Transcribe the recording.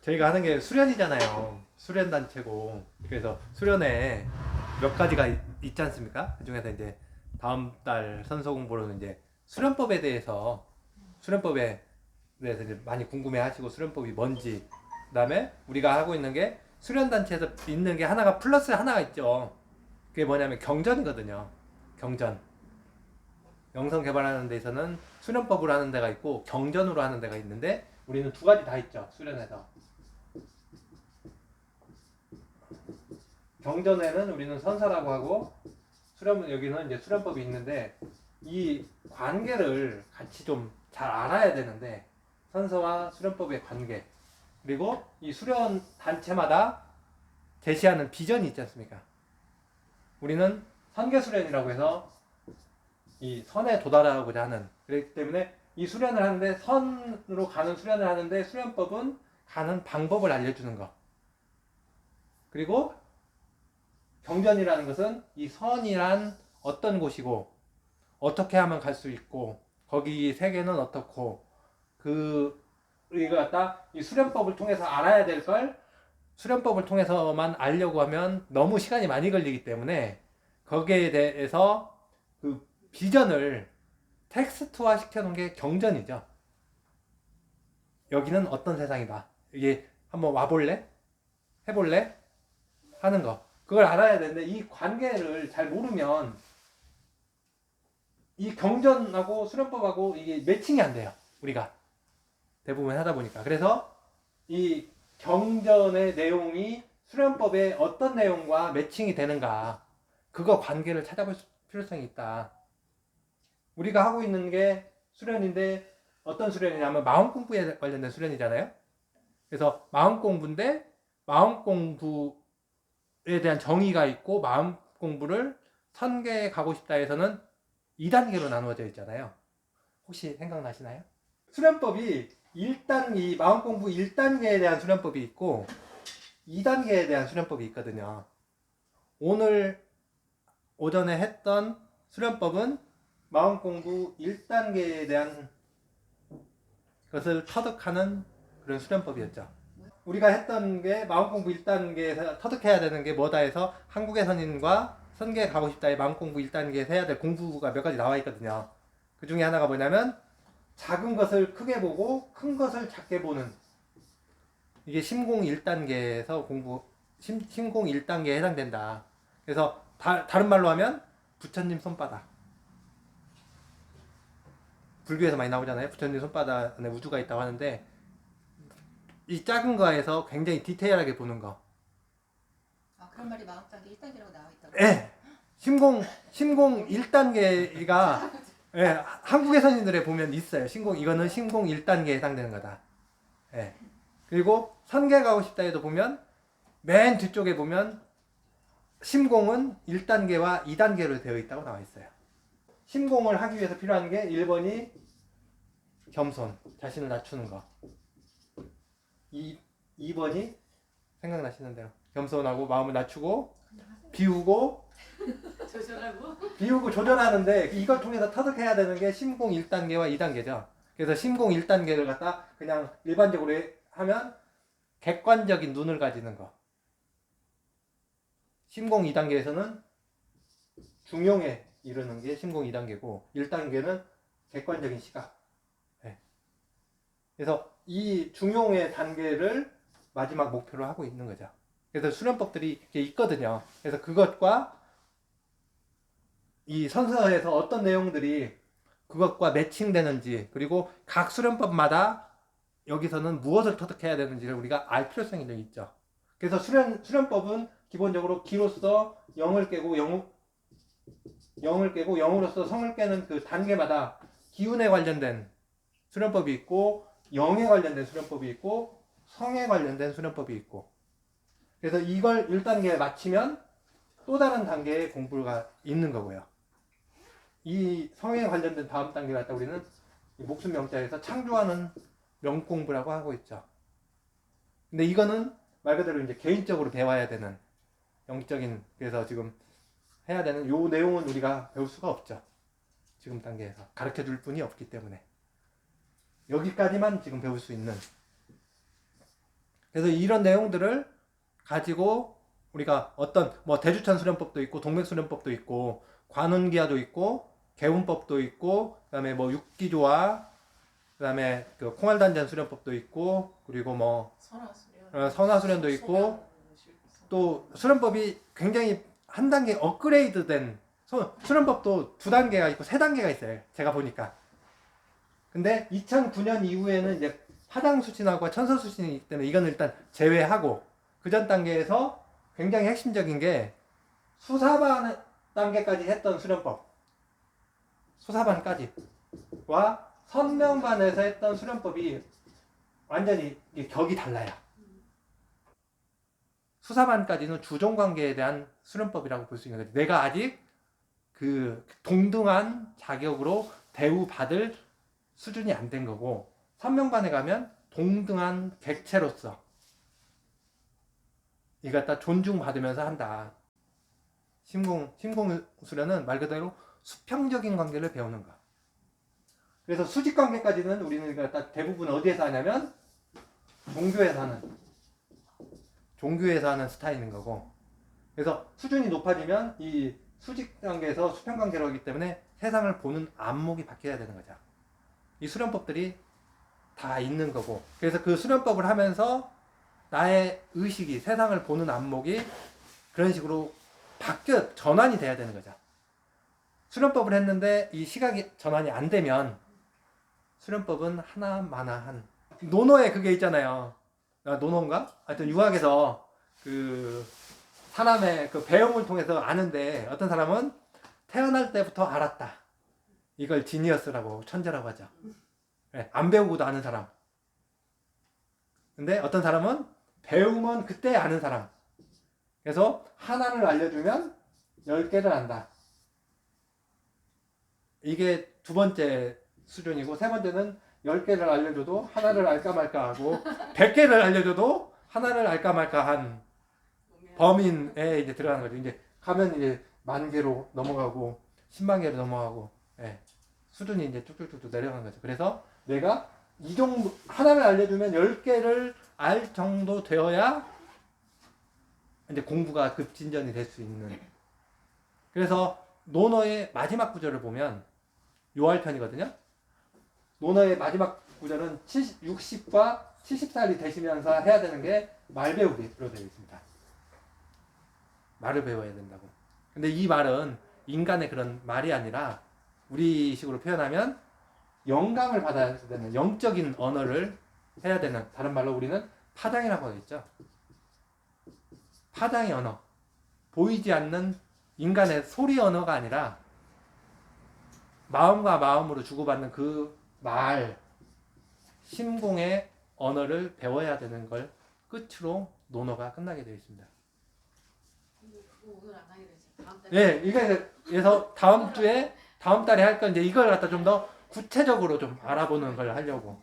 저희가 하는 게 수련이잖아요. 수련 단체고. 그래서 수련에 몇 가지가 있지 않습니까? 그 중에서 이제 다음 달 선서 공부로는 이제 수련법에 대해서 이제 많이 궁금해 하시고 수련법이 뭔지, 그다음에 우리가 하고 있는 게 수련 단체에서 있는 게 하나가 플러스 하나가 있죠. 그게 뭐냐면 경전이거든요. 경전. 영성 개발하는 데에서는 수련법으로 하는 데가 있고 경전으로 하는 데가 있는데 우리는 두 가지 다 있죠. 수련에서. 경전에는 우리는 선사라고 하고 여기는 이제 수련법이 있는데 이 관계를 같이 좀 잘 알아야 되는데 선서와 수련법의 관계 그리고 이 수련 단체마다 제시하는 비전이 있지 않습니까? 우리는 선계수련이라고 해서 이 선에 도달하고자 하는 그렇기 때문에 이 수련을 하는데 선으로 가는 수련을 하는데 수련법은 가는 방법을 알려주는 것 그리고 경전이라는 것은 이 선이란 어떤 곳이고 어떻게 하면 갈 수 있고 거기 세계는 어떻고 우리가 갖다 이 수련법을 통해서 알아야 될 걸 수련법을 통해서만 알려고 하면 너무 시간이 많이 걸리기 때문에 거기에 대해서 그 비전을 텍스트화 시켜놓은 게 경전이죠. 여기는 어떤 세상이다. 이게 한번 와볼래? 해볼래? 하는 거. 그걸 알아야 되는데 이 관계를 잘 모르면 이 경전하고 수련법하고 이게 매칭이 안 돼요. 우리가 대부분 하다 보니까. 그래서 이 경전의 내용이 수련법의 어떤 내용과 매칭이 되는가 그거 관계를 찾아볼 필요성이 있다. 우리가 하고 있는 게 수련인데 어떤 수련이냐면 마음 공부에 관련된 수련이잖아요. 그래서 마음 공부인데 마음 공부에 대한 정의가 있고 마음 공부를 선계에 가고 싶다 해서는 2단계로 나누어져 있잖아요. 혹시 생각나시나요? 수련법이 1단, 이 마음 공부 1단계에 대한 수련법이 있고 2단계에 대한 수련법이 있거든요. 오늘 오전에 했던 수련법은 마음 공부 1단계에 대한 것을 터득하는 그런 수련법이었죠. 우리가 했던 게 마음 공부 1단계에서 터득해야 되는 게 뭐다 해서 한국의 선인과 선계에 가고 싶다의 마음 공부 1단계에서 해야 될 공부가 몇 가지 나와 있거든요. 그 중에 하나가 뭐냐면 작은 것을 크게 보고 큰 것을 작게 보는 이게 심공 1단계에서 심공 1단계에 해당된다. 그래서 다른 말로 하면 부처님 손바닥. 불교에서 많이 나오잖아요. 부처님 손바닥 안에 우주가 있다고 하는데 이 작은 거에서 굉장히 디테일하게 보는 거. 아, 그런 말이 마음단계 1단계라고 나와 있다고? 예. 심공 1단계가 예, 한국의 선인들에 보면 있어요. 이거는 심공 1단계에 해당되는 거다. 예. 그리고 선계 가고 싶다 해도 보면 맨 뒤쪽에 보면 심공은 1단계와 2단계로 되어 있다고 나와 있어요. 심공을 하기 위해서 필요한 게 1번이 겸손, 자신을 낮추는 거. 2번이 생각나시는 대로 겸손하고 마음을 낮추고 비우고 조절하는데 이걸 통해서 터득해야 되는 게 심공 1단계와 2단계죠. 그래서 심공 1단계를 갖다 그냥 일반적으로 하면 객관적인 눈을 가지는 거. 심공 2단계에서는 중용에 이르는 게 심공 2단계고 1단계는 객관적인 시각. 네. 그래서 이 중용의 단계를 마지막 목표로 하고 있는 거죠. 그래서 수련법들이 있거든요. 그래서 그것과 이 선서에서 어떤 내용들이 그것과 매칭되는지 그리고 각 수련법마다 여기서는 무엇을 터득해야 되는지를 우리가 알 필요성이 좀 있죠. 그래서 수련법은 기본적으로 기로서 영을 깨고 영으로서 성을 깨는 그 단계마다 기운에 관련된 수련법이 있고 영에 관련된 수련법이 있고 성에 관련된 수련법이 있고 그래서 이걸 1단계에 마치면 또 다른 단계의 공부가 있는 거고요. 이 성에 관련된 다음 단계를 갖다 우리는 목숨 명자에서 창조하는 명공부라고 하고 있죠. 근데 이거는 말 그대로 이제 개인적으로 배워야 되는 영적인 그래서 지금 해야 되는 요 내용은 우리가 배울 수가 없죠. 지금 단계에서 가르쳐 줄 분이 없기 때문에 여기까지만 지금 배울 수 있는 그래서 이런 내용들을 가지고 우리가 어떤 뭐 대주천 수련법도 있고 동맥 수련법도 있고 관운기하도 있고 개운법도 있고 그다음에 뭐 육기조화 그다음에 그 콩알단전 수련법도 있고 그리고 뭐 선화수련도 있고 또 수련법이 굉장히 한 단계 업그레이드된 수련법도 2단계가 있고 3단계가 있어요. 제가 보니까. 근데 2009년 이후에는 이제 하당수신하고 천서수신이 있기 때문에 이건 일단 제외하고 그 전 단계에서 굉장히 핵심적인 게 수사반 단계까지 했던 수련법 수사반까지와 선명반에서 했던 수련법이 완전히 격이 달라요. 수사반까지는 주종관계에 대한 수련법이라고 볼 수 있는 거지. 내가 아직 그 동등한 자격으로 대우받을 수준이 안 된 거고 선명반에 가면 동등한 객체로서 이 갖다 존중받으면서 한다. 심공수련은 말 그대로 수평적인 관계를 배우는 거. 그래서 수직 관계까지는 우리는 갖다 대부분 어디에서 하냐면 종교에서 하는 스타일인 거고. 그래서 수준이 높아지면 이 수직 관계에서 수평 관계로 하기 때문에 세상을 보는 안목이 바뀌어야 되는 거죠. 이 수련법들이 다 있는 거고. 그래서 그 수련법을 하면서 나의 의식이 세상을 보는 안목이 그런 식으로 전환이 돼야 되는 거죠. 수련법을 했는데 이 시각이 전환이 안 되면 수련법은 하나마나한 노노에 그게 있잖아요. 노노인가? 하여튼 유학에서 그 사람의 그 배움을 통해서 아는데 어떤 사람은 태어날 때부터 알았다. 이걸 지니어스라고 천재라고 하죠. 네, 안 배우고도 아는 사람. 근데 어떤 사람은 배우면 그때 아는 사람. 그래서 하나를 알려주면 10개를 안다. 이게 2번째 수준이고 3번째는 10개를 알려줘도 하나를 알까 말까 하고 100개를 알려줘도 하나를 알까 말까 한 범인에 이제 들어가는 거죠. 이제 가면 이제 10,000개로 넘어가고 100,000개로 넘어가고 수준이 이제 쭉쭉쭉 내려가는 거죠. 그래서 내가 이 정도 하나를 알려주면 10개를 알 정도 되어야 이제 공부가 급진전이 될 수 있는. 그래서 논어의 마지막 구절을 보면 요할편이거든요. 논어의 마지막 구절은 60과 70살이 되시면서 해야 되는 게 말 배우기로 되어 있습니다. 말을 배워야 된다고. 근데 이 말은 인간의 그런 말이 아니라 우리식으로 표현하면 영감을 받아야 되는 영적인 언어를 해야 되는, 다른 말로 우리는 파장이라고 하겠죠. 파장의 언어. 보이지 않는 인간의 소리 언어가 아니라 마음과 마음으로 주고받는 그 말, 심공의 언어를 배워야 되는 걸 끝으로 논어가 끝나게 되어 있습니다. 오늘 안 하게 되지. 다음 달에. 네, 이게 그래서 다음 달에 할 건 이제 이걸 갖다 좀 더 구체적으로 좀 알아보는 걸 하려고.